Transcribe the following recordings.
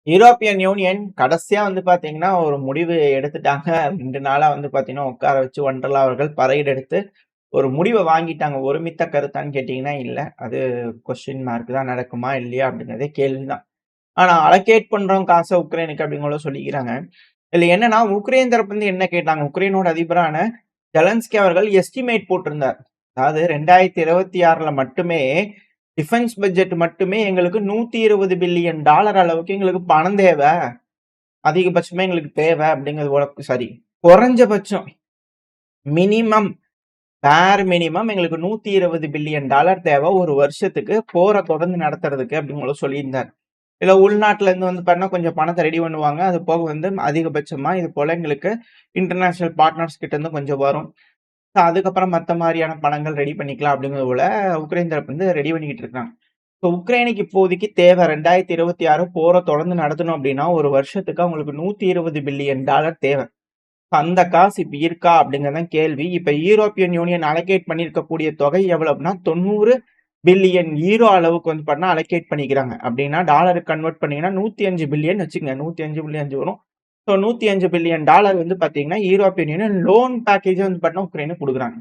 European union கடைசியா பார்த்தீங்கன்னா, ஒரு முடிவு எடுத்துட்டாங்க. 2 நாளா பார்த்தீங்கன்னா, உட்கார வச்சு வொண்டர்லா அவர்கள் பறையர் எடுத்து ஒரு முடிவ வாங்கிட்டாங்க. ஒருமித்த கருத்தான்னு கேட்டீங்கன்னா இல்ல. அது கொஸ்டின் மார்க் தான். நடக்குமா? இல்லையா? அப்படிங்கிறதே கேள்வி தான். ஆனா அலோகேட் பண்றோம் காச உக்ரைனுக்கு அப்படிங்கிற சொல்லிக்கிறாங்க. இதுல என்னன்னா, உக்ரைன் தரப்புலருந்து என்ன கேட்டாங்க? உக்ரைனோட அதிபரான ஜெலன்ஸ்கி அவர்கள் எஸ்டிமேட் போட்டிருந்தார். அதாவது 2026ல மட்டுமே டிஃபென்ஸ் பட்ஜெட் மட்டுமே எங்களுக்கு $120 பில்லியன் அளவுக்கு எங்களுக்கு பணம் தேவ. அதிகபட்சமா எங்களுக்கு தேவ அப்படிங்கிறது போல சரி. குறைஞ்சபட்சம் மினிமம் மினிமம் எங்களுக்கு $120 பில்லியன் தேவை ஒரு வருஷத்துக்கு போர தொடர்ந்து நடத்துறதுக்கு அப்படின்னு சொல்லியிருந்தார். இல்ல உள்நாட்டுல இருந்து பார்த்தீங்கன்னா கொஞ்சம் பணத்தை ரெடி பண்ணுவாங்க. அது போக அதிகபட்சமா இது போல எங்களுக்கு இன்டர்நேஷனல் பார்ட்னர்ஸ் கிட்ட இருந்து கொஞ்சம் வரும். அதுக்கப்புறம் மத்த மாரியான பணங்கள் ரெடி பண்ணிக்கலாம் அப்படிங்கிறது போல உக்ரைன் தரப்பு ரெடி பண்ணிக்கிட்டு இருக்காங்க. உக்ரைனுக்கு இப்போதைக்கு தேவை 2026 போரை தொடர்ந்து நடத்தணும் அப்படின்னா, ஒரு வருஷத்துக்கு அவங்களுக்கு $120 பில்லியன் தேவை. அந்த காசு இப்ப இருக்கா அப்படிங்கிறது தான் கேள்வி. இப்ப யூரோப்பியன் யூனியன் அலோகேட் பண்ணியிருக்கக்கூடிய தொகை எவ்வளவுனா 90 பில்லியன் யூரோ அளவுக்கு பார்த்தீங்கன்னா அலோகேட் பண்ணிக்கிறாங்க. அப்படின்னா டாலருக்கு கன்வெர்ட் பண்ணீங்கன்னா 105 பில்லியன் வச்சுக்கங்க. 105.5 வரும். ஸோ $105 பில்லியன் பார்த்தீங்கன்னா யூரோப்பியன் யூனியன் லோன் பேக்கேஜ் பார்த்தீங்கன்னா உக்ரைனுக்கு குடுக்குறாங்க.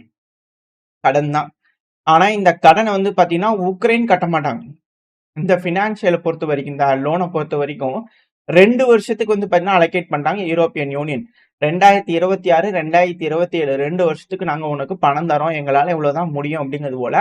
கடன் தான். ஆனா இந்த கடனை பார்த்தீங்கன்னா உக்ரைன் கட்ட மாட்டாங்க. இந்த பினான்சியல பொறுத்த வரைக்கும், இந்த லோன பொறுத்த வரைக்கும் 2 வருஷத்துக்கு பார்த்தீங்கன்னா அலோகேட் பண்றாங்க யூரோப்பியன் யூனியன். 2026, 2027 2 வருஷத்துக்கு நாங்க உனக்கு பணம் தரோம். எங்களால இவ்வளவுதான் முடியும் அப்படிங்கிறது போல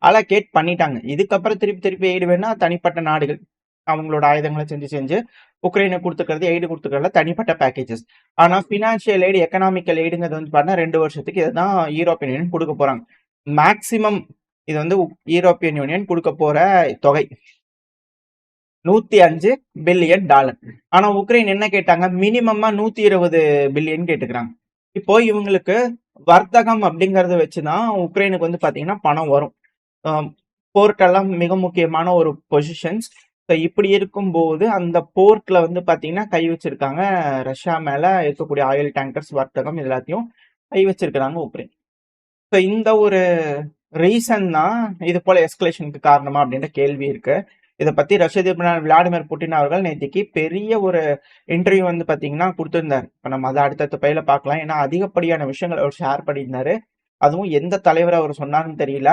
அலோகேட் பண்ணிட்டாங்க. இதுக்கப்புறம் திருப்பி எய்டு வேணா தனிப்பட்ட நாடுகள் அவங்களோட ஆயுதங்களை செஞ்சு உக்ரைனுக்கு குடுத்துக்கிறது, எய்டு குடுத்துக்கிறதுல தனிப்பட்ட பேக்கேஜஸ். ஆனா பினான்சியல் எய்டு, எக்கனாமிக்கல் எய்டுங்கிறது பார்த்தீங்கன்னா 2 வருஷத்துக்கு இதுதான் யூரோப்பியன் யூனியன் குடுக்க போறாங்க. மேக்ஸிமம் இது யூரோப்பியன் யூனியன் குடுக்க போற தொகை $105 பில்லியன். ஆனா உக்ரைன் என்ன கேட்டாங்க? மினிமமா 120 பில்லியன் கேட்டுக்கிறாங்க. இப்போ இவங்களுக்கு வர்த்தகம் அப்படிங்கறத வச்சுதான் உக்ரைனுக்கு பாத்தீங்கன்னா பணம் வரும். போர்ட் எல்லாம் மிக முக்கியமான ஒரு பொசிஷன்ஸ். இப்படி இருக்கும்போது அந்த போர்ட்ல பாத்தீங்கன்னா கை வச்சிருக்காங்க. ரஷ்யா மேல இருக்கக்கூடிய ஆயில் டேங்கர்ஸ் வர்த்தகம் எல்லாத்தையும் கை வச்சிருக்கிறாங்க உக்ரைன். இந்த ஒரு ரீசன் தான் இது போல எஸ்கலேஷனுக்கு காரணமா அப்படின்ற கேள்வி இருக்கு. இதை பத்தி ரஷ்ய அதிபர் விளாடிமிர் புட்டின் அவர்கள் நேற்றுக்கு பெரிய ஒரு இன்டர்வியூ பாத்தீங்கன்னா கொடுத்திருந்தாரு. இப்ப நம்ம அதை அடுத்தடுத்த பயில பார்க்கலாம். ஏன்னா அதிகப்படியான விஷயங்கள் அவர் ஷேர் பண்ணியிருந்தாரு. அதுவும் எந்த தலைவர் அவர் சொன்னாருன்னு தெரியல.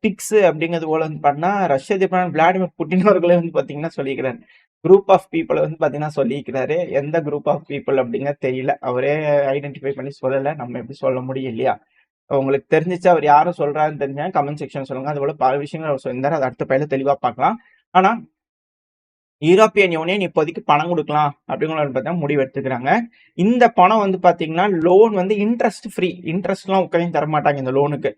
பிக்ஸ் அப்படிங்கிறது போல பண்ணா ரஷ்ய அதிபர் விளாடிமிர் புட்டின் அவர்களே பாத்தீங்கன்னா சொல்லிக்கிறாரு. குரூப் ஆஃப் பீப்புளை பாத்தீங்கன்னா சொல்லிக்கிறாரு. எந்த குரூப் ஆஃப் பீப்புள் அப்படிங்கிறது தெரியல. அவரே ஐடென்டிஃபை பண்ணி சொல்லல. நம்ம எப்படி சொல்ல முடியும் இல்லையா? உங்களுக்கு தெரிஞ்சிச்சு அவர் யாரும் சொல்றாருன்னு தெரிஞ்சா கமெண்ட் செக்ஷன் சொல்லுங்க. அது போல பல விஷயங்கள் அவர் சொல்லியிருந்தாரு. அது அடுத்த பயில தெளிவா பார்க்கலாம். ஆனா யூரோப்பியன் யூனியன் இப்போதைக்கு பணம் கொடுக்கலாம் அப்படிங்கிற முடிவு எடுத்துக்கிறாங்க. இந்த பணம் பாத்தீங்கன்னா லோன் இன்ட்ரெஸ்ட் ஃப்ரீ. இன்ட்ரெஸ்ட்லாம் உக்ரைன் தரமாட்டாங்க இந்த லோனுக்கு.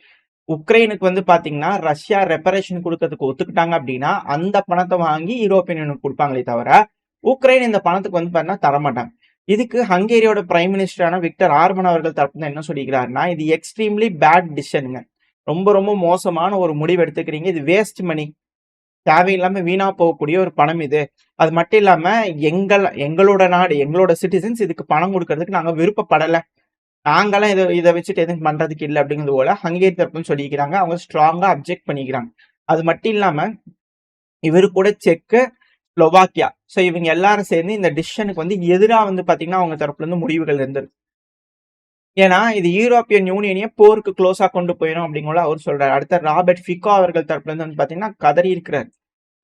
உக்ரைனுக்கு பாத்தீங்கன்னா ரஷ்யா ரெப்பரேஷன் கொடுக்கறதுக்கு ஒத்துக்கிட்டாங்க அப்படின்னா அந்த பணத்தை வாங்கி யூரோப்பியன் யூனியன் கொடுப்பாங்களே தவிர உக்ரைன் இந்த பணத்துக்கு பாத்தீங்கன்னா தரமாட்டாங்க. இதுக்கு ஹங்கேரியோட பிரைம் மினிஸ்டரான விக்டர் ஆர்பன் அவர்கள் தரப்பு என்ன சொல்லிக்கிறாருன்னா, இது எக்ஸ்ட்ரீம்லி பேட் டிசிஷனுங்க. ரொம்ப ரொம்ப மோசமான ஒரு முடிவு எடுத்துக்கிறீங்க. இது வேஸ்ட் மணி. தேவையில்லாம வீணா போகக்கூடிய ஒரு பணம் இது. அது மட்டும் இல்லாம எங்களோட நாடு, எங்களோட சிட்டிசன்ஸ் இதுக்கு பணம் கொடுக்கறதுக்கு நாங்க விருப்பப்படல. நாங்கெல்லாம் இதை வச்சுட்டு எதுவும் பண்றதுக்கு இல்லை அப்படிங்கிறது போல ஹங்கேரி தரப்புன்னு சொல்லிக்கிறாங்க. அவங்க ஸ்ட்ராங்கா அப்ஜெக்ட் பண்ணிக்கிறாங்க. அது மட்டும் இல்லாம இவரு கூட செக்கு, ஸ்லோவாக்கியா, சோ இவங்க எல்லாரும் சேர்ந்து இந்த டிசிஷனுக்கு எதிரா பாத்தீங்கன்னா அவங்க தரப்புல இருந்து முடிவுகள் இருந்திருக்கு. ஏன்னா இது யூரோப்பியன் யூனியனையே போருக்கு க்ளோஸா கொண்டு போயிடும் அப்படிங்கிற அவர் சொல்றாரு. அடுத்த ராபர்ட் ஃபிகோ அவர்கள் தரப்புல இருந்து பாத்தீங்கன்னா கதறி இருக்கிறார்.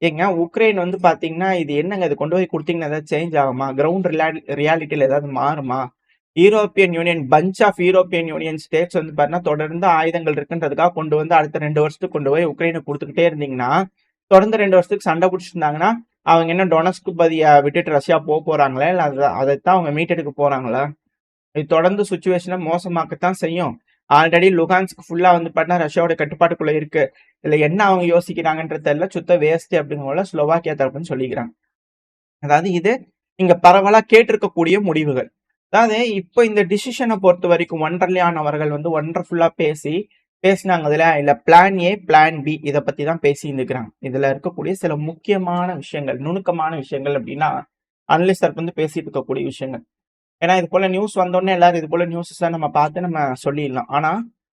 ஏங்க உக்ரைன் பாத்தீங்கன்னா இது என்னங்க, இது கொண்டு போய் கொடுத்தீங்கன்னா ஏதாவது சேஞ்ச் ஆகுமா? கிரவுண்ட் ரியாலிட்டியில ஏதாவது மாறுமா? European union bunch of European union states பாத்தீங்கன்னா தொடர்ந்து ஆயுதங்கள் இருக்குன்றதுக்காக கொண்டு அடுத்த 2 வருஷத்துக்கு கொண்டு போய் உக்ரைனுக்கு கொடுத்துக்கிட்டே இருந்தீங்கன்னா, தொடர்ந்து 2 வருஷத்துக்கு சண்டை பிடிச்சிருந்தாங்கன்னா அவங்க என்ன டொனஸ்க்கு பதியா விட்டுட்டு ரஷ்யா போறாங்களா? இல்ல அதைத்தான் அவங்க மீட்டெடுக்க போறாங்களா? இது தொடர்ந்து சுச்சுவேஷனை மோசமாக்கத்தான் செய்யும். ஆல்ரெடி லுகான்ஸ்க்கு ஃபுல்லா பாத்தீங்கன்னா ரஷ்யாவோட கட்டுப்பாட்டுக்குள்ள இருக்கு. இதுல என்ன அவங்க யோசிக்கிறாங்கன்றது தெரியல. சுத்த வேஸ்ட் அப்படிங்கிற ஸ்லோவாக்கியா தரப்புன்னு சொல்லிக்கிறாங்க. அதாவது இது இங்க பரவலா கேட்டிருக்கக்கூடிய முடிவுகள். அதாவது இப்போ இந்த டிசிஷனை பொறுத்த வரைக்கும் ஒண்டர்லியான் அவர்கள் ஒண்டர்ஃபுல்லா பேசினாங்க. இல்ல பிளான் ஏ, பிளான் பி இதை பத்தி தான் பேசியிருந்துக்கிறாங்க. இதுல இருக்கக்கூடிய சில முக்கியமான விஷயங்கள், நுணுக்கமான விஷயங்கள் அப்படின்னா அனலிஸ்ட் தரப்பு பேசிட்டு இருக்கக்கூடிய விஷயங்கள். ஏன்னா இது போல நியூஸ் வந்தோடனே எல்லாரும் இது போல நியூஸஸ் நம்ம பார்த்து நம்ம சொல்லிடலாம். ஆனா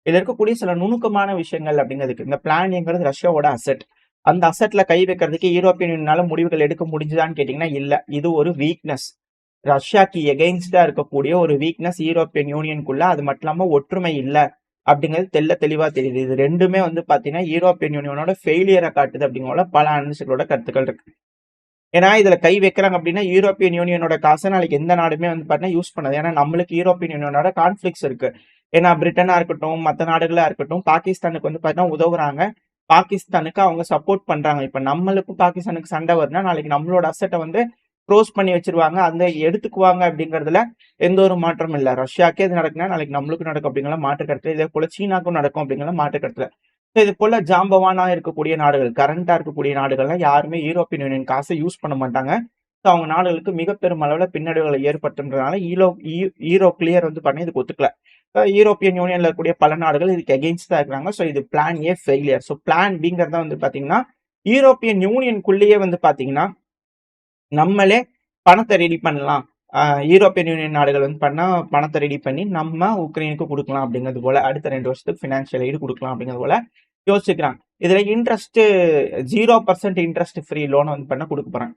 இதுல இருக்கக்கூடிய சில நுணுக்கமான விஷயங்கள் அப்படிங்கிறதுக்கு இந்த பிளான்ங்கிறது ரஷ்யாவோட அசெட். அந்த அசெட்ல கை வைக்கிறதுக்கு யூரோப்பியன் யூனியனால முடிவுகள் எடுக்க முடிஞ்சுதான்னு கேட்டீங்கன்னா இல்ல. இது ஒரு வீக்னஸ். ரஷ்யாக்கு எகெயின்ஸ்டா இருக்கக்கூடிய ஒரு வீக்னஸ் யூரோப்பியன் யூனியனுக்குள்ள. அது மட்டும் இல்லாம ஒற்றுமை இல்ல அப்படிங்கிறது தெளிவா தெரியுது. இது 2மே வந்து பாத்தீங்கன்னா யூரோப்பியன் யூனியனோட ஃபெயிலியர காட்டுது அப்படிங்கிற பல அனலிஸ்ட்களோட கருத்துக்கள் இருக்கு. ஏன்னா இதுல கை வைக்கிறாங்க அப்படின்னா யூரோப்பியன் யூனியனோட காசை நாளைக்கு எந்த நாடுமே வந்து பாத்தீங்கன்னா யூஸ் பண்ணாது. ஏன்னா நம்மளுக்கு யூரோப்பியன் யூனியனோட கான்ஃபிளிக்ஸ் இருக்கு. ஏன்னா பிரிட்டனா இருக்கட்டும், மத்த நாடுகளா இருக்கட்டும், பாகிஸ்தானுக்கு வந்து பாத்தீங்கன்னா உதவுறாங்க. பாகிஸ்தானுக்கு அவங்க சப்போர்ட் பண்றாங்க. இப்ப நம்மளுக்கும் பாகிஸ்தானுக்கு சண்டை வருதுன்னா நாளைக்கு நம்மளோட அசெட்ட வந்து க்ளோஸ் பண்ணி வச்சிருவாங்க. அந்த எடுத்துக்குவாங்க அப்படிங்கிறதுல எந்த ஒரு மாற்றமும் இல்ல. ரஷ்யாக்கே இது நடக்குன்னா நாளைக்கு நம்மளுக்கும் நடக்கும் அப்படிங்கிற மாற்று கருத்துல. இதே போல சீனாக்கும் நடக்கும் அப்படிங்கிற மாற்று கருத்துல. இது போல ஜாம்பவானா இருக்கக்கூடிய நாடுகள், கரண்டா இருக்கக்கூடிய நாடுகள்லாம் யாருமே யூரோப்பியன் யூனியன் காசை யூஸ் பண்ண மாட்டாங்க. ஸோ அவங்க நாடுகளுக்கு மிக பெரும் அளவுல பின்னடைவுகளை ஏற்பட்டுன்றதுனால ஈரோ கிளியர் வந்து பண்ணி இதுக்கு ஒத்துக்கல. யூரோப்பியன் யூனியன்ல இருக்கக்கூடிய பல நாடுகள் இதுக்கு எகெயின்ஸ்டா இருக்கிறாங்க. ஸோ இது plan A failure. So plan பிங்கிறத வந்து பாத்தீங்கன்னா யூரோப்பியன் யூனியனுக்குள்ளேயே வந்து பாத்தீங்கன்னா நம்மளே பணத்தை ரெடி பண்ணலாம். யூரோப்பியன் யூனியன் நாடுகள் வந்து பணத்தை ரெடி பண்ணி நம்ம உக்ரைனுக்கு கொடுக்கலாம் அப்படிங்கிறது போல அடுத்த 2 வருஷத்துக்கு ஃபினான்ஷியல் எய்டு கொடுக்கலாம் அப்படிங்கிறது போல யோசிச்சுக்கிறாங்க. இதுல இன்ட்ரெஸ்ட் 0% இன்ட்ரெஸ்ட் ஃப்ரீ லோன் வந்து கொடுக்க போறாங்க.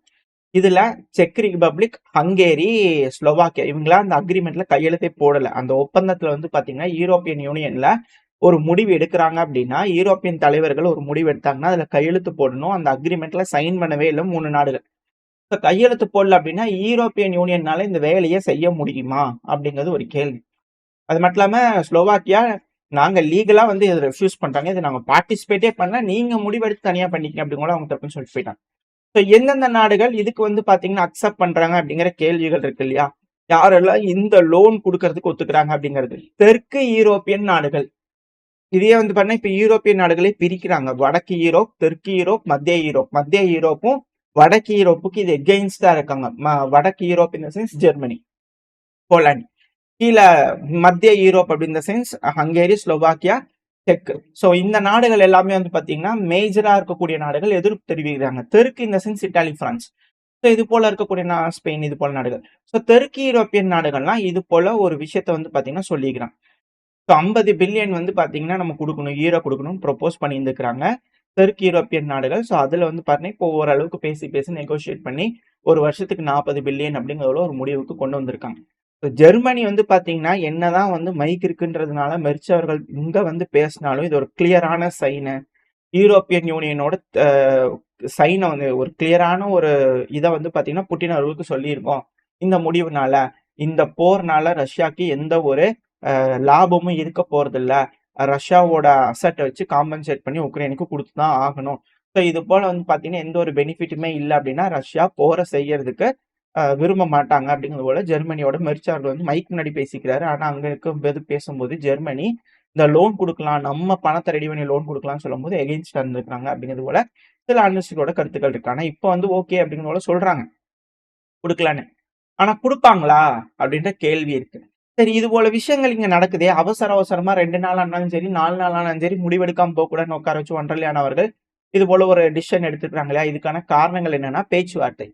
இதுல செக் ரிபப்ளிக், ஹங்கேரி, ஸ்லோவாக்கியா இவங்களாம் அந்த அக்ரிமெண்ட்ல கையெழுத்தே போடல. அந்த ஒப்பந்தத்துல வந்து பாத்தீங்கன்னா யூரோப்பியன் யூனியன்ல ஒரு முடிவு எடுக்கிறாங்க அப்படின்னா யூரோப்பியன் தலைவர்கள் ஒரு முடிவு எடுத்தாங்கன்னா அதுல கையெழுத்து போடணும். அந்த அக்ரிமெண்ட்ல சைன் பண்ணவே இல்லை 3 நாடுகள். கையெழுத்து போடல அப்படின்னா யூரோப்பியன் யூனியன்னால இந்த வேலையை செய்ய முடியுமா அப்படிங்கிறது ஒரு கேள்வி. அது மட்டும் இல்லாம ஸ்லோவாக்கியா நாங்க லீகலா வந்து இதை ரெஃப்யூஸ் பண்றாங்க. இதை நாங்க பார்ட்டிசிபேட்டே பண்ணல, நீங்க முடிவெடுத்து தனியா பண்ணிக்க அப்படின்னு கூட அவங்க தப்புன்னு சொல்லிட்டு போயிட்டாங்க. ஸோ எந்தெந்த நாடுகள் இதுக்கு வந்து பாத்தீங்கன்னா அக்செப்ட் பண்றாங்க அப்படிங்கிற கேள்விகள் இருக்கு இல்லையா? யாரெல்லாம் இந்த லோன் கொடுக்கறதுக்கு ஒத்துக்கிறாங்க அப்படிங்கிறது தெற்கு யூரோப்பியன் நாடுகள். இதையே வந்து பாத்தீங்கன்னா இப்ப யூரோப்பியன் நாடுகளே பிரிக்கிறாங்க. வடக்கு யூரோப், தெற்கு யூரோப், மத்திய யூரோப். மத்திய யூரோப்பும் வடக்கு யூரோப்புக்கு இது எகெயின்ஸ்டா இருக்காங்க. வடக்கு Europe in the sense Germany, Poland. கீழே மத்திய யூரோப் அப்படின்ற sense Hungary, Slovakia, check. So இந்த நாடுகள் எல்லாமே வந்து பாத்தீங்கன்னா மேஜரா இருக்கக்கூடிய நாடுகள் எதிர்ப்பு தெரிவிக்கிறாங்க. தெற்கு இந்த சென்ஸ் இட்டாலி, பிரான்ஸ். ஸோ இது போல இருக்கக்கூடிய ஸ்பெயின், இது போல நாடுகள். ஸோ தெற்கு யூரோப்பியன் நாடுகள்லாம் இது போல ஒரு விஷயத்த வந்து பாத்தீங்கன்னா சொல்லிக்கிறாங்க. ஸோ 50 பில்லியன் வந்து பாத்தீங்கன்னா நம்ம கொடுக்கணும், ஈரோ கொடுக்கணும் ப்ரொபோஸ் பண்ணியிருந்துக்கிறாங்க தெற்கு யூரோப்பியன் நாடுகள். ஸோ அதுல வந்து பாத்தீங்கன்னா இப்போ ஓரளவுக்கு பேசி நெகோசியேட் பண்ணி ஒரு வருஷத்துக்கு 40 பில்லியன் அப்படிங்கிற ஒரு முடிவுக்கு கொண்டு வந்திருக்காங்க. ஜெர்மனி வந்து பாத்தீங்கன்னா என்னதான் வந்து மைக் இருக்குன்றதுனால மெர்ச் அவர்கள் இங்க வந்து பேசினாலும் இது ஒரு கிளியரான சைனு. யூரோப்பியன் யூனியனோட சைனை வந்து ஒரு கிளியரான ஒரு இதை வந்து பாத்தீங்கன்னா புட்டின் அவர்களுக்கு சொல்லியிருக்கோம். இந்த முடிவுனால, இந்த போர்னால ரஷ்யாக்கு எந்த ஒரு லாபமும் இருக்க போறது இல்ல. ரஷ்யாவோட அசட்டை வச்சு காம்பன்சேட் பண்ணி உக்ரைனுக்கு கொடுத்துதான் ஆகணும். ஸோ இது போல வந்து பாத்தீங்கன்னா எந்த ஒரு பெனிஃபிட்டுமே இல்லை அப்படின்னா ரஷ்யா போரை செய்யறதுக்கு விரும்ப மாட்டாங்க அப்படிங்கிறது போல ஜெர்மனியோட மெர்ச் அவர்கள் வந்து மைக் முன்னாடி பேசிக்கிறாரு. ஆனா அங்க இருக்கும்போது பேசும்போது ஜெர்மனி இந்த லோன் கொடுக்கலாம், நம்ம பணத்தை ரெடி பண்ணி லோன் கொடுக்கலாம்னு சொல்லும் போது எகெயின்ஸ்டா இருந்திருக்காங்க அப்படிங்கிறது போல சில அனலிஸ்டோட கருத்துக்கள் இருக்கு. ஆனா இப்ப வந்து ஓகே அப்படிங்கிற போல சொல்றாங்க கொடுக்கலான்னு. ஆனா கொடுப்பாங்களா அப்படின்ற கேள்வி இருக்கு. சரி, இது போல விஷயங்கள் இங்க நடக்குதே, அவசரமா 2 நாள் ஆனாலும் சரி 4 நாள் ஆனாலும் சரி முடிவெடுக்காம போக கூடாதுன்னு உட்கார வச்சு ஒன்றரையானவர்கள் இது போல ஒரு டிசிஷன் எடுத்துக்கிறாங்களா? இதுக்கான காரணங்கள் என்னன்னா பேச்சுவார்த்தை.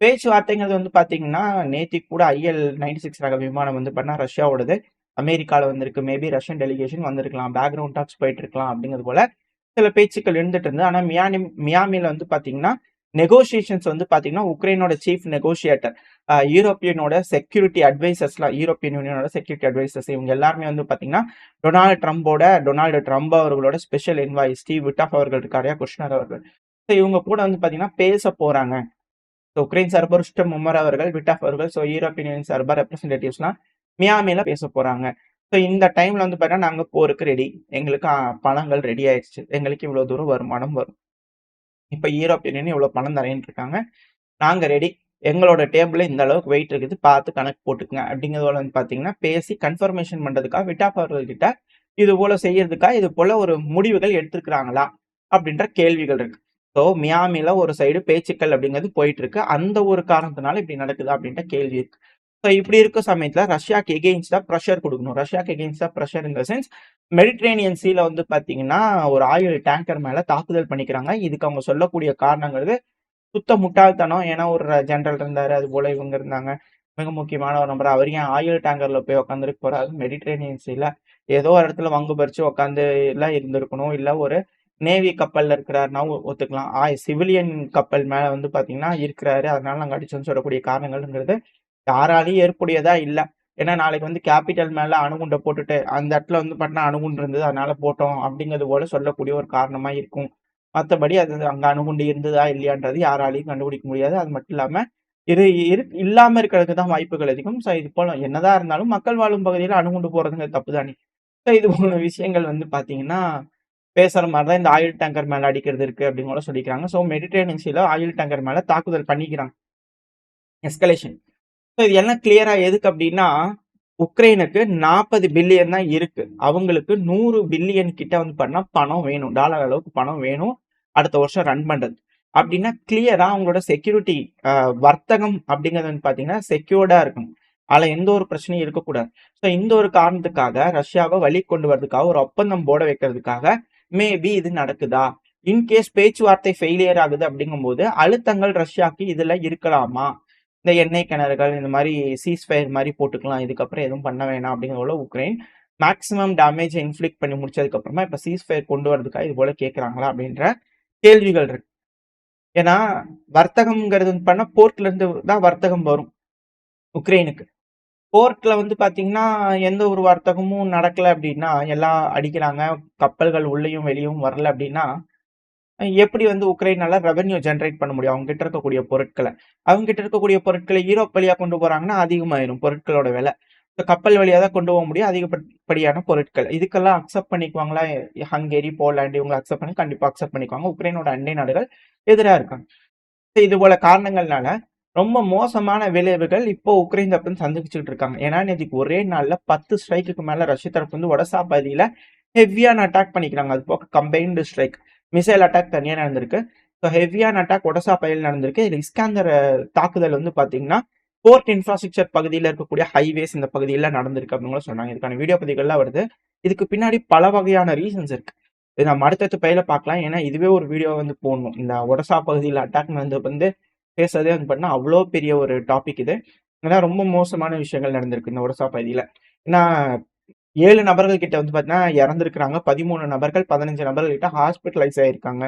பேச்சுவார்த்தைங்கிறது வந்து பாத்தீங்கன்னா நேத்திக்கு கூட IL-96 ரக விமானம் வந்து பண்ணா ரஷ்யாவோடது அமெரிக்கால வந்திருக்கு. மேபி ரஷ்யன் டெலிகேஷன் வந்திருக்கலாம், பேக்ரவுண்ட் டாக்ஸ் போயிட்டு இருக்கலாம் அப்படிங்கிறது போல சில பேச்சுக்கள் இருந்துட்டு இருந்து. ஆனா மியாமில வந்து பாத்தீங்கன்னா நெகோசியேஷன்ஸ் வந்து பாத்தீங்கன்னா உக்ரைனோட சீஃப் நெகோசியேட்டர், யூரோப்பியனோட செக்யூரிட்டி அட்வைசர்ஸ்லாம், யூரோப்பியன் யூனியனோட செக்யூரிட்டி அட்வைசர்ஸ் இவங்க எல்லாருமே வந்து பாத்தீங்கன்னா டொனால்டு ட்ரம்ப் அவர்களோட ஸ்பெஷல் என்வாய் ஸ்டீவ் விட்டாஃப் அவர்கள் இருக்காரு, குஷ்னர் அவர்கள். இவங்க கூட வந்து பாத்தீங்கன்னா பேச போறாங்க. உக்ரைன் சார்பர் ருஸ்டம் உமர் அவர்கள், விட்டாஃப் அவர்கள், யூரோப்பியன் யூனியன் சார்பர் ரெப்ரஸன்டேட்டிவ்ஸ்லாம் மியாமில பேச போறாங்க. இந்த டைம்ல வந்து பாத்தீங்கன்னா நாங்க போருக்கு ரெடி, எங்களுக்கு பணங்கள் ரெடி ஆயிடுச்சு, எங்களுக்கு இவ்வளவு தூரம் வருமானம் வரும், இப்ப யூரோப்பியன் யூனியன் இவ்வளவு பணம் தரேன்னு இருக்காங்க, நாங்க ரெடி, எங்களோட டேபிள்ல இந்த அளவுக்கு வெயிட் இருக்குது, பார்த்து கணக்கு போட்டுக்குங்க அப்படிங்கிறதோட வந்து பாத்தீங்கன்னா பேசி கன்ஃபர்மேஷன் பண்றதுக்காக விட்டாஃப் அவர்கள் கிட்ட இது போல செய்யறதுக்காக இது போல ஒரு முடிவுகள் எடுத்திருக்கிறாங்களா அப்படின்ற கேள்விகள் இருக்கு. மியாமில ஒரு சைடு பேச்சுக்கள் அப்படிங்கிறது போயிட்டு இருக்கு. அந்த ஒரு காரணத்தினால இப்படி நடக்குது அப்படின்ற கேள்வி இருக்கு. இப்படி இருக்க சமயத்துல ரஷ்யாக்கு எகெயின்ஸ்டா ப்ரெஷர் கொடுக்கணும். ரஷ்யாக்கு எகெயின்ஸ்டா pressure in the sense Mediterranean சீல வந்து பாத்தீங்கன்னா ஒரு ஆயில் டேங்கர் மேல தாக்குதல் பண்ணிக்கிறாங்க. இதுக்கு அவங்க சொல்லக்கூடிய காரணங்கிறது சுத்த முட்டாள்தனம். ஏன்னா ஒரு ஜெனரல் இருந்தாரு, அது போல இவங்க இருந்தாங்க, மிக முக்கியமான ஒரு நபர். அவர் ஏன் ஆயில் டேங்கர்ல போய் உட்காந்துருக்கு போறாரு? மெடிட்ரேனியன் சீல ஏதோ ஒரு இடத்துல வங்கு பறிச்சு உட்காந்து எல்லாம் இருந்திருக்கணும், இல்ல ஒரு நேவி கப்பல்ல இருக்கிறாருன்னா ஒத்துக்கலாம். சிவிலியன் கப்பல் மேல வந்து பார்த்தீங்கன்னா இருக்கிறாரு. அதனால நாங்க அடிச்சோம்னு சொல்லக்கூடிய காரணங்கள்ங்கிறது யாராலயும் ஏற்புடையதா இல்ல. ஏன்னா நாளைக்கு வந்து கேப்பிட்டல் மேல அணுகுண்ட போட்டுட்டு, அந்த இடத்துல வந்து பார்த்தீங்கன்னா அணுகுண்டு இருந்தது. அதனால போட்டோம் அப்படிங்கிறது போல சொல்லக்கூடிய ஒரு காரணமா இருக்கும். மத்தபடி அது அங்க அணுகுண்டு இருந்ததா இல்லையான்றது யாராலயும் கண்டுபிடிக்க முடியாது. அது மட்டும் இல்லாம இரு இரு இல்லாம இருக்கிறதுக்கு தான் வாய்ப்புகள் அதிகம். ஸோ இது போல என்னதான் இருந்தாலும் மக்கள் வாழும் பகுதியில அணுகுண்டு போடுறதுங்கிறது தப்பு தானே. ஸோ இது போல விஷயங்கள் வந்து பார்த்தீங்கன்னா, பேசுற மாரி தான் இந்த ஆயில் டேங்கர் மேல அடிக்கிறது இருக்கு அப்படின்னு கூட சொல்லிக்கிறாங்க. ஸோ மெடிட்டரேனியன் சீல ஆயில் டேங்கர் மேல தாக்குதல் பண்ணிக்கிறாங்க. எஸ்கலேஷன். ஸோ இது எல்லாம் கிளியரா எதுக்கு அப்படின்னா, உக்ரைனுக்கு 40 பில்லியன் தான் இருக்கு. அவங்களுக்கு 100 பில்லியன் கிட்ட வந்து பண்ணா பணம் வேணும். டாலர் அளவுக்கு பணம் வேணும். அடுத்த வருஷம் ரன் பண்றது. அப்படின்னா கிளியரா அவங்களோட செக்யூரிட்டி வர்த்தகம் அப்படிங்கிறது வந்து பார்த்தீங்கன்னா, செக்யூர்டா இருக்கணும். அதுல எந்த ஒரு பிரச்சனையும் இருக்கக்கூடாது. ஸோ இந்த ஒரு காரணத்துக்காக ரஷ்யாவ வழி கொண்டு வரதுக்காக ஒரு ஒப்பந்தம் போட வைக்கிறதுக்காக மேபி இது நடக்குதா? இன்கேஸ் பேச்சுவார்த்தை ஃபெயிலியர் ஆகுது அப்படிங்கும்போது, அழுத்தங்கள் ரஷ்யாக்கு இதுல இருக்கலாமா? இந்த எண்ணெய் கிணறுகள் இந்த மாரி சீஸ்ஃபயர் மாரி போட்டுக்கலாம். இதுக்கப்புறம் எதுவும் பண்ண வேணாம் அப்படிங்கிறதுல உக்ரைன் மேக்ஸிமம் டேமேஜ் இன்ஃப்ளிக்ட் பண்ணி முடிச்சதுக்கு அப்புறமா இப்ப சீஸ்ஃபயர் கொண்டு வரதுக்காக இது போல கேட்கறாங்களா? அப்படின்ற கேள்விகள் இருக்கு. ஏன்னா வர்த்தகம்ங்கிறது வந்து பண்ணா போர்ட்ல இருந்து தான் வர்த்தகம் வரும் உக்ரைனுக்கு. போர்ட்ல வந்து பார்த்தீங்கன்னா, எந்த ஒரு வர்த்தகமும் நடக்கல அப்படின்னா, எல்லாம் அடிக்கிறாங்க. கப்பல்கள் உள்ளயும் வெளியும் வரல அப்படின்னா, எப்படி வந்து உக்ரைனால ரெவென்யூ ஜெனரேட் பண்ண முடியும்? அவங்க கிட்ட இருக்கக்கூடிய பொருட்கள. அவங்க கிட்ட இருக்கக்கூடிய பொருட்கள யூரோப் வழியா கொண்டு போறாங்கன்னா, அதிகமாயிரும் பொருட்களோட விலை. இப்ப கப்பல் வழியா தான் கொண்டு போக முடியும். அதிகப்படியான பொருட்கள். இதுக்கெல்லாம் அக்செப்ட் பண்ணிக்குவாங்களா? ஹங்கேரி, போலாந்து இவங்க அக்செப்ட் பண்ணி கண்டிப்பா அக்செப்ட் பண்ணிக்குவாங்க. உக்ரைனோட அண்டை நாடுகள் எதிரா இருக்காங்க. இது போல காரணங்கள்னால ரொம்ப மோசமான விளைவுகள் இப்போ உக்ரைன் தரப்பு சந்திச்சுட்டு இருக்காங்க. ஏன்னா நேத்திக்கு ஒரே நாள்ல 10 ஸ்ட்ரைக்குக்கு மேல ரஷ்ய தரப்பு வந்து ஒடசா பகுதியில ஹெவியான அட்டாக் பண்ணிக்கிறாங்க. அது போக கம்பைன்டு ஸ்ட்ரைக் மிசைல் அட்டாக் தனியா நடந்திருக்கு. ஸோ ஹெவியான அட்டாக் ஒடசா பகுதியில் நடந்திருக்கு. இதுல இஸ்காந்தர் தாக்குதல் வந்து பாத்தீங்கன்னா போர்ட் இன்ஃப்ராஸ்ட்ரக்சர் பகுதியில் இருக்கக்கூடிய ஹைவேஸ் இந்த பகுதியில் நடந்திருக்கு அப்படின்னு சொன்னாங்க. இதுக்கான வீடியோ பதிவுகள்லாம் வருது. இதுக்கு பின்னாடி பல வகையான ரீசன்ஸ் இருக்கு. இது நம்ம அடுத்தடுத்த பயில பார்க்கலாம். ஏன்னா இதுவே ஒரு வீடியோ வந்து போடணும். இந்த ஒடசா பகுதியில் அட்டாக் வந்து பேசுறதே வந்து பார்த்தீங்கன்னா, அவ்வளோ பெரிய ஒரு டாபிக் இது. ஏன்னா ரொம்ப மோசமான விஷயங்கள் நடந்திருக்கு இந்த ஒடிசா பகுதியில. ஏன்னா 7 நபர்கள் கிட்ட வந்து பார்த்தீங்கன்னா இறந்திருக்கிறாங்க. 13 நபர்கள், 15 நபர்கள் கிட்ட ஹாஸ்பிட்டலைஸ் ஆயிருக்காங்க.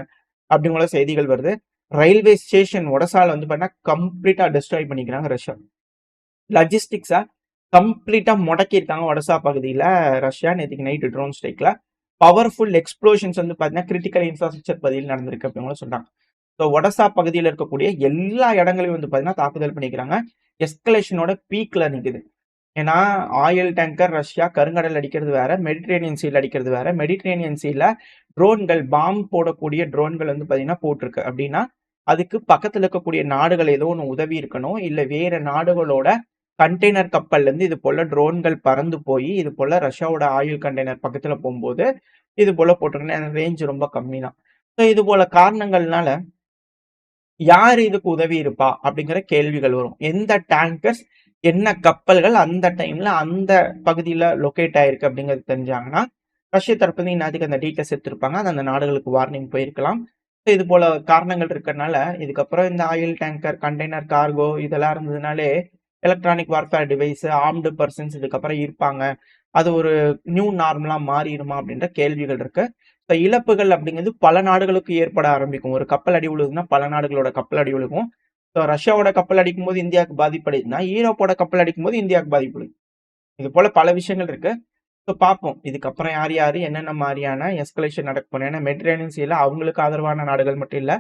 அப்படிங்கிற செய்திகள் வருது. ரயில்வே ஸ்டேஷன் ஒடசால வந்து பார்த்தீங்கன்னா, கம்ப்ளீட்டா டெஸ்ட்ராய் பண்ணிக்கிறாங்க ரஷ்யா. லாஜிஸ்டிக்ஸ கம்ப்ளீட்டா முடக்கியிருக்காங்க ஒடசா பகுதியில ரஷ்யா நேத்திக்கு நைட் ட்ரோன் ஸ்ட்ரைக்ல. பவர்ஃபுல் எக்ஸ்ப்ளோஷன்ஸ் வந்து பார்த்தீங்கன்னா, கிரிட்டிக்கல் இன்ஃப்ராஸ்ட்ரக்சர் பகுதியில் நடந்திருக்கு அப்படின்னு சொல்றாங்க. ஸோ ஒடசா பகுதியில் இருக்கக்கூடிய எல்லா இடங்களையும் வந்து பார்த்தீங்கன்னா தாக்குதல் பண்ணிக்கிறாங்க. எஸ்கலேஷனோட பீக்ல நிக்குது. ஏன்னா ஆயில் டேங்கர் ரஷ்யா கருங்கடல் அடிக்கிறது வேற, மெடிட்டரேனியன் சீல அடிக்கிறது வேற. மெடிட்டரேனியன் சீல ட்ரோன்கள் பாம்பு போடக்கூடிய ட்ரோன்கள் வந்து பார்த்தீங்கன்னா போட்டிருக்கு. அப்படின்னா அதுக்கு பக்கத்துல இருக்கக்கூடிய நாடுகள் ஏதோ ஒன்று உதவி இருக்கணும். இல்ல வேற நாடுகளோட கண்டெய்னர் கப்பல்ல இருந்து இது போல ட்ரோன்கள் பறந்து போய் இது போல ரஷ்யாவோட ஆயில் கண்டெய்னர் பக்கத்துல போகும்போது இது போல போட்டிருக்கேன். ரேஞ்ச் ரொம்ப கம்மி தான். ஸோ இது போல காரணங்கள்னால யார் இதுக்கு உதவி இருப்பா அப்படிங்கிற கேள்விகள் வரும். எந்த டேங்கர்ஸ் என்ன கப்பல்கள் அந்த டைம்ல அந்த பகுதியில லொகேட் ஆயிருக்கு அப்படிங்கிறது தெரிஞ்சாங்கன்னா ரஷ்ய தரப்புல இந்நேரத்துக்கு அந்த டீட்டெயில்ஸ் எடுத்திருப்பாங்க. அது அந்த நாடுகளுக்கு வார்னிங் போயிருக்கலாம். இது போல காரணங்கள் இருக்கறனால இதுக்கப்புறம் இந்த ஆயில் டேங்கர், கண்டெய்னர் கார்கோ இதெல்லாம் இருந்ததுனாலே electronic warfare device, armed persons இதுக்கப்புறம் இருப்பாங்க. அது ஒரு நியூ நார்மலா மாறிடுமா அப்படின்ற கேள்விகள் இருக்கு. இப்ப இழப்புகள் அப்படிங்கிறது பல நாடுகளுக்கு ஏற்பட ஆரம்பிக்கும். ஒரு கப்பல் அடி விழுதுன்னா பல நாடுகளோட கப்பல் அடி விழுகும். ஸோ ரஷ்யாவோட கப்பல் அடிக்கும்போது இந்தியாவுக்கு பாதிப்படையுதுன்னா, ஈரோப்போட கப்பல் அடிக்கும்போது இந்தியாவுக்கு பாதிப்பு. இது போல பல விஷயங்கள் இருக்கு. ஸோ பார்ப்போம். இதுக்கப்புறம் யார் யாரு என்னென்ன மாரியான எஸ்கலேஷன் நடக்க போகுது. ஏன்னா மெடிட்டரேனியன் சீல அவங்களுக்கு ஆதரவான நாடுகள் மட்டும் இல்ல.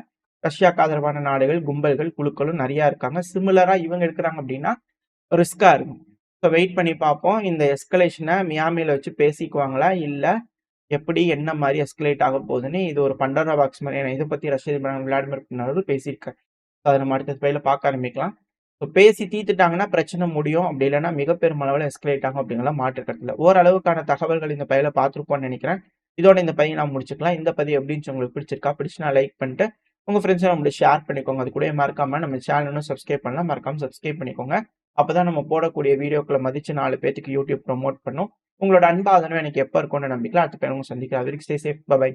ரஷ்யாவுக்கு ஆதரவான நாடுகள், கும்பல்கள், குழுக்களும் நெறைய இருக்காங்க. சிமிலரா இவங்க இருக்கிறாங்க அப்படின்னா ரிஸ்கா இருக்கும். ஸோ வெயிட் பண்ணி பார்ப்போம். இந்த எஸ்கலேஷன மியாமில வச்சு பேசிக்குவாங்களா? இல்ல எப்படி என்ன மாரி எஸ்கலேட் ஆக போகுதுன்னு இது ஒரு பண்டோரா பாக்ஸ் மாரியான இத பத்தி ரஷ்ய அதிபர் விளாடிமிர் புட்டின் அவர்கள் பேசியிருக்காரு. அத நம்ம அடுத்த பயில பார்க்க ஆரம்பிக்கலாம். ஸோ பேசி தீர்த்துட்டாங்கன்னா பிரச்சனை முடியும். அப்படி இல்லன்னா மிக பெரும் அளவுல எஸ்கலேட் ஆகும் அப்படிங்கிற மாற்று கருத்து இல்ல. ஓரளவுக்கான தகவல்கள் இந்த பயில பார்த்திருப்போம்னு நெனைக்கிறேன். இதோட இந்த பதிவை நான் முடிச்சுக்கலாம். இந்த பதிவு எப்படி இருந்துச்சு உங்களுக்கு பிடிச்சிருக்கா? பிடிச்சுனா லைக் பண்ணிட்டு உங்க ஃப்ரெண்ட்ஸோட நம்மள ஷேர் பண்ணிக்கோங்க. அது கூடவே மறக்காம நம்ம சேனல் இன்னும் சப்ஸ்கிரைப் பண்ணலாம். மறக்காம சப்ஸ்கிரைப் பண்ணிக்கோங்க. அப்பதான் நம்ம போடக்கூடிய வீடியோக்கள மதிச்சு 4 பேத்துக்கு யூடியூப் ப்ரமோட் பண்ணும். உங்களோட அன்பு ஆதரவு எனக்கு எப்ப இருக்கும்னு நம்பிக்கையில அடுத்த பேர் உங்கள சந்திக்கிறேன். அது வரைக்கும் ஸ்டே சேஃப். பை.